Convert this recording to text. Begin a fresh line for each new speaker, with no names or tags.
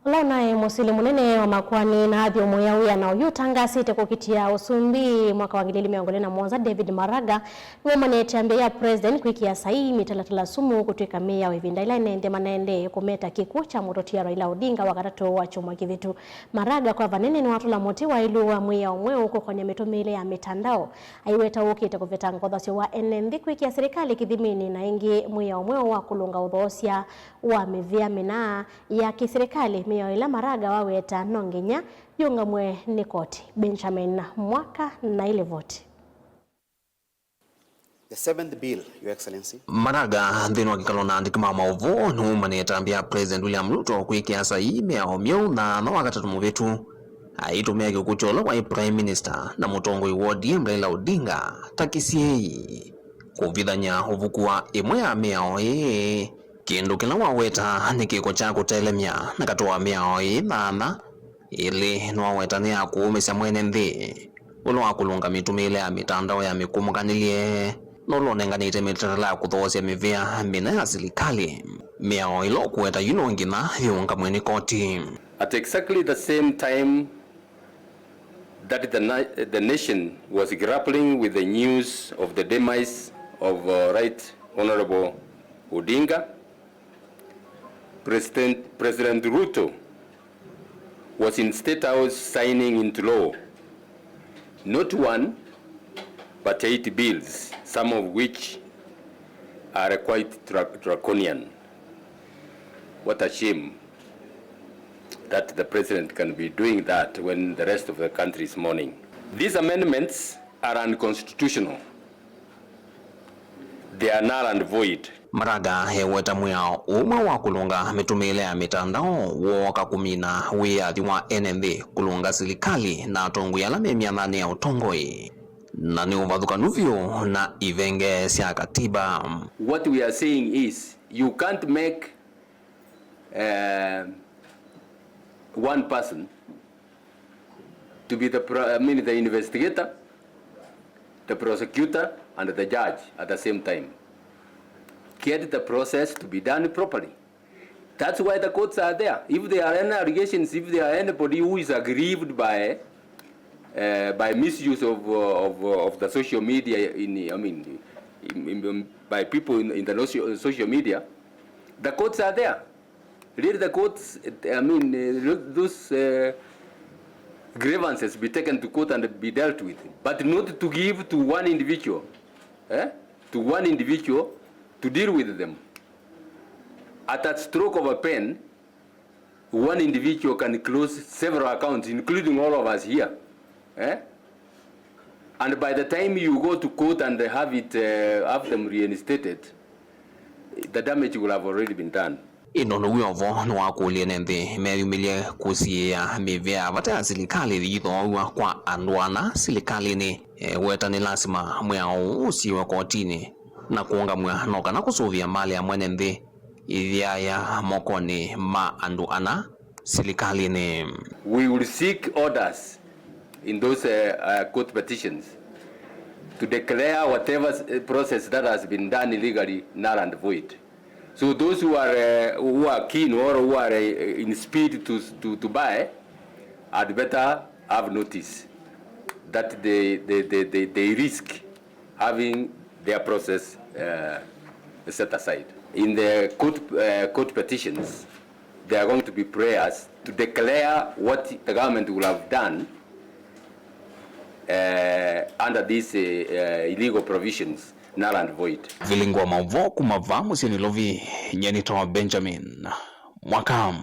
Naye Musili Munene wa Makoani na Athiumuiya na Utangaasite Kuukitia Usumbi mwaka wa 2021 David Maraga Niwaumania Itambya ya President Kwikia Saii Mitalatala Sumu Kutwika Miao Ivinda Yila Enenthi Maendeeye Kumeta Kikw'u cha Mututia Raila Odinga Wakatatu wa Kyumwa Kivitu Maraga kwa vanene ni watula Muti wa ilu wa Miao uko kwenye mitumile ya mitandao aiweta ukite kuveta ngodhosio wa Enenthi Kwikia serikali kidhimini na ingi Miao wa kulunga udhosia wa mivia mina ya kiserikali Ila Maraga waweta nonginya yungamwe nikoti Benjamin mwaka na ile voti.
The seventh bill, Your Excellency.
Maraga ndino akikalona ndikima mauvo Niwaumania Itambya President William Ruto Kwikia Saii Miao na Wakatatu muvitu aitumia Kikw'u wa Prime Minister na mutongoi wa ODM Raila Odinga takisiei kuvithanya uvukua imwe ya Miao kindu kila waweta ni kiko cha kutelemya na katoa Miao thana ili nwaweta ni akuumisya Mwenenthi ulo wakulunga mitumile ya mitandao ya mikumuganilie nolonenganite Mitalatala ya kuthosya mivia mina ya serikali Miao ilo kuweta yuno ngina yungamwe nikoti.
At exactly the same time that the nation was grappling with the news of the demise of Right Honorable Odinga, President Ruto was in State House signing into law not one but 8 bills, some of which are quite draconian. What a shame that the president can be doing that when the rest of the country is mourning. These amendments are unconstitutional. They are null and void.
Maraga heweta Miao uma wa kulunga mitumile ya mitandao woka kumina wiathi wa Enenthi kulunga serikali na tongu ya lamemia nane ya utongoi na ni uvathukanuvyo na ivenge sya katiba.
What we are saying is you can't make one person to be the investigator, the prosecutor and the judge at the same time. Get the process to be done properly. That's why the courts are there. If there are any allegations, if there are anybody who is aggrieved by misuse of the social media, by people in the social media, the courts are there. Let the courts, those grievances be taken to court and be dealt with, but not to give to one individual, to one individual to deal with them. At that stroke of a pen, one individual can close several accounts, including all of us here. And by the time you go to court and have them reinstated, the damage will have already been done.
Inono wiovo nwakulie Enenthi meyumilie kusia mivia vata ya serikali thithowa kwa andwana serikali ni weta ni lasima Miao usiwe kotini na kuungamwa noka na kusuvia mali ya Mwenenthi ithia ya mokoni ma andu ana serikali ni.
We will seek orders in those court petitions to declare whatever process that has been done illegally null and void. So those who are keen or who are in speed to buy had better have notice that they risk having their process set aside. In the court petitions, there are going to be prayers to declare what the government will have done under these illegal provisions null and void.
Vilingwa mavo kumava Musili lovi nyenito Benjamin mwaka.